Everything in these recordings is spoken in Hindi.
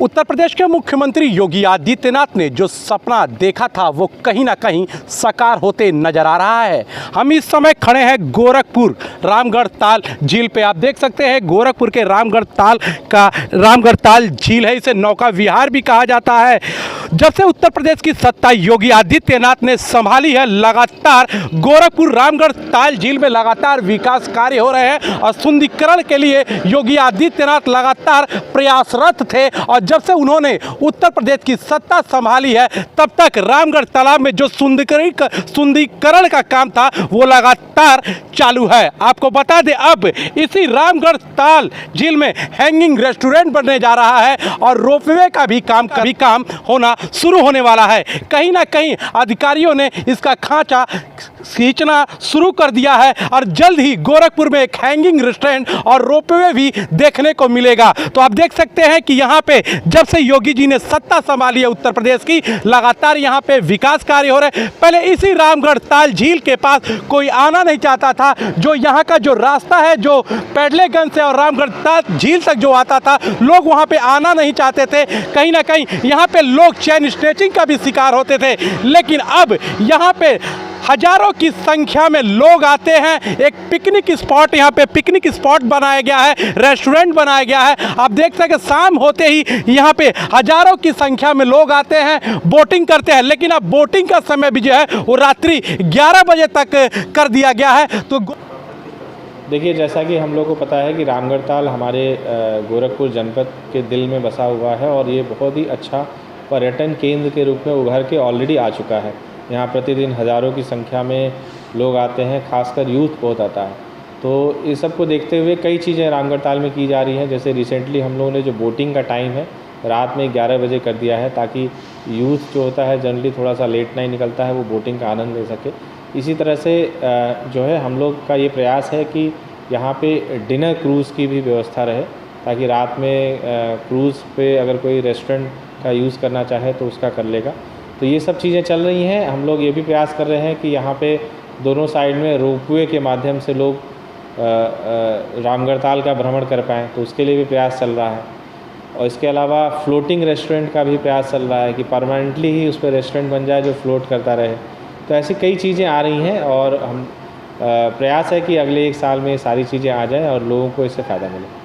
उत्तर प्रदेश के मुख्यमंत्री योगी आदित्यनाथ ने जो सपना देखा था वो कहीं ना कहीं साकार होते नजर आ रहा है। हम इस समय खड़े हैं गोरखपुर रामगढ़ ताल झील पे। आप देख सकते हैं गोरखपुर के रामगढ़ ताल झील है, इसे नौका विहार भी कहा जाता है। जब से उत्तर प्रदेश की सत्ता योगी आदित्यनाथ ने संभाली है, लगातार गोरखपुर रामगढ़ ताल झील में लगातार विकास कार्य हो रहे हैं और सुंदरीकरण के लिए योगी आदित्यनाथ लगातार प्रयासरत थे। और जब से उन्होंने उत्तर प्रदेश की सत्ता संभाली है तब तक रामगढ़ तालाब में जो सुंदरीकरण का काम था वो लगातार चालू है। आपको बता दें अब इसी रामगढ़ ताल झील में हैंगिंग रेस्टोरेंट बनने जा रहा है और रोपवे का भी काम होना शुरू होने वाला है। कहीं ना कहीं अधिकारियों ने इसका खांचा खींचना शुरू कर दिया है और जल्द ही गोरखपुर में एक हैंगिंग रेस्टोरेंट और रोपवे भी देखने को मिलेगा। तो आप देख सकते हैं कि यहाँ पे जब से योगी जी ने सत्ता संभाली है उत्तर प्रदेश की, लगातार यहाँ पे विकास कार्य हो रहे हैं। पहले इसी रामगढ़ ताल झील के पास कोई आना नहीं चाहता था। जो यहाँ का जो रास्ता है जो पेडलेगंज से और रामगढ़ ताल झील तक जो आता था, लोग वहाँ पे आना नहीं चाहते थे। कहीं ना कहीं यहाँ पे लोग चेन स्नैचिंग का भी शिकार होते थे, लेकिन अब यहाँ पे हजारों की संख्या में लोग आते हैं। एक पिकनिक स्पॉट यहाँ पे पिकनिक स्पॉट बनाया गया है, रेस्टोरेंट बनाया गया है। आप देख सकते हैं शाम होते ही यहाँ पे हजारों की संख्या में लोग आते हैं, बोटिंग करते हैं। लेकिन अब बोटिंग का समय भी जो है वो रात्रि 11 बजे तक कर दिया गया है। तो देखिए, जैसा कि हम लोग को पता है कि रामगढ़ ताल हमारे गोरखपुर जनपद के दिल में बसा हुआ है और ये बहुत ही अच्छा पर्यटन केंद्र के रूप में उभर के ऑलरेडी आ चुका है। यहाँ प्रतिदिन हज़ारों की संख्या में लोग आते हैं, खासकर यूथ बहुत आता है। तो इस सब को देखते हुए कई चीज़ें रामगढ़ ताल में की जा रही हैं। जैसे रिसेंटली हम लोगों ने जो बोटिंग का टाइम है रात में 11 बजे कर दिया है, ताकि यूथ जो होता है जनरली थोड़ा सा लेट नाइट निकलता है, वो बोटिंग का आनंद ले सके। इसी तरह से जो है हम लोग का ये प्रयास है कि यहाँ पे डिनर क्रूज़ की भी व्यवस्था रहे, ताकि रात में क्रूज़ पे अगर कोई रेस्टोरेंट का यूज़ करना चाहे तो उसका कर लेगा। तो ये सब चीज़ें चल रही हैं। हम लोग ये भी प्रयास कर रहे हैं कि यहाँ पे दोनों साइड में रोपवे के माध्यम से लोग रामगढ़ ताल का भ्रमण कर पाएँ, तो उसके लिए भी प्रयास चल रहा है। और इसके अलावा फ्लोटिंग रेस्टोरेंट का भी प्रयास चल रहा है कि परमानेंटली ही उस पर रेस्टोरेंट बन जाए जो फ्लोट करता रहे। तो ऐसी कई चीज़ें आ रही हैं और हम प्रयास है कि अगले 1 साल में सारी चीज़ें आ जाएँ और लोगों को इससे फ़ायदा मिले।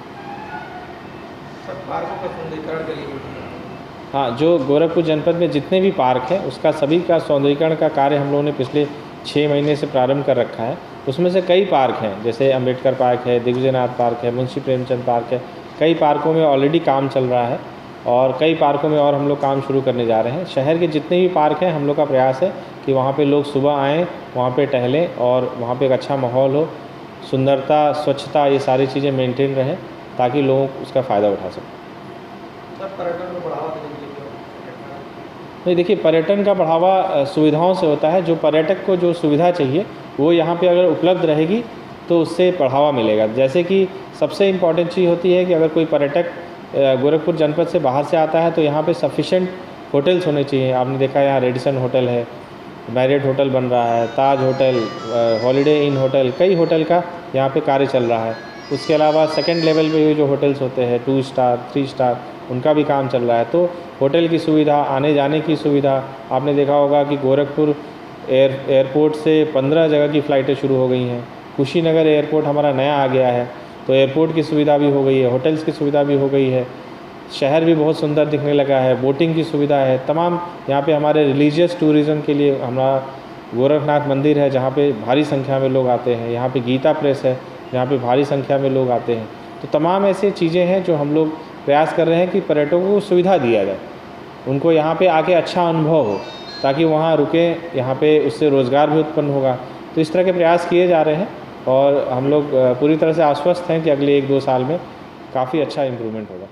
हाँ, जो गोरखपुर जनपद में जितने भी पार्क हैं उसका सभी का सौंदर्यीकरण का कार्य हम लोगों ने पिछले 6 महीने से प्रारंभ कर रखा है। उसमें से कई पार्क हैं, जैसे अम्बेडकर पार्क है, दिग्विजयनाथ पार्क है, मुंशी प्रेमचंद पार्क है। कई पार्कों में ऑलरेडी काम चल रहा है और कई पार्कों में और हम लोग काम शुरू करने जा रहे हैं। शहर के जितने भी पार्क हैं हम लोग का प्रयास है कि वहाँ पे लोग सुबह आएँ, वहाँ पे टहलें और वहाँ पे एक अच्छा माहौल हो, सुंदरता, स्वच्छता, ये सारी चीज़ें मेंटेन रहें ताकि लोग उसका फ़ायदा उठा सकें। पर्यटन को बढ़ावा देने के लिए नहीं, देखिए, पर्यटन का बढ़ावा सुविधाओं से होता है। जो पर्यटक को जो सुविधा चाहिए वो यहाँ पे अगर उपलब्ध रहेगी तो उससे बढ़ावा मिलेगा। जैसे कि सबसे इम्पॉर्टेंट चीज़ होती है कि अगर कोई पर्यटक गोरखपुर जनपद से बाहर से आता है तो यहाँ पे सफिशेंट होटल्स होने चाहिए। आपने देखा यहाँ रेडिसन होटल है, मैरियट होटल बन रहा है, ताज होटल, हॉलीडे इन होटल, कई होटल का यहाँ पे कार्य चल रहा है। उसके अलावा सेकंड लेवल पे जो होटल्स होते हैं 2 स्टार 3 स्टार, उनका भी काम चल रहा है। तो होटल की सुविधा, आने जाने की सुविधा, आपने देखा होगा कि गोरखपुर एयरपोर्ट से 15 जगह की फ़्लाइटें शुरू हो गई हैं। कुशीनगर एयरपोर्ट हमारा नया आ गया है, तो एयरपोर्ट की सुविधा भी हो गई है, होटल्स की सुविधा भी हो गई है, शहर भी बहुत सुंदर दिखने लगा है, बोटिंग की सुविधा है। तमाम यहाँ पे हमारे रिलीजियस टूरिज़्म के लिए हमारा गोरखनाथ मंदिर है जहाँ पे भारी संख्या में लोग आते हैं। यहाँ पे गीता प्रेस है जहाँ पे भारी संख्या में लोग आते हैं। तो तमाम ऐसी चीज़ें हैं जो हम लोग प्रयास कर रहे हैं कि पर्यटकों को सुविधा दिया जाए, उनको यहाँ पे आके अच्छा अनुभव हो, ताकि वहाँ रुकें, यहाँ पे उससे रोज़गार भी उत्पन्न होगा। तो इस तरह के प्रयास किए जा रहे हैं और हम लोग पूरी तरह से आश्वस्त हैं कि अगले 1-2 साल में काफ़ी अच्छा इम्प्रूवमेंट होगा।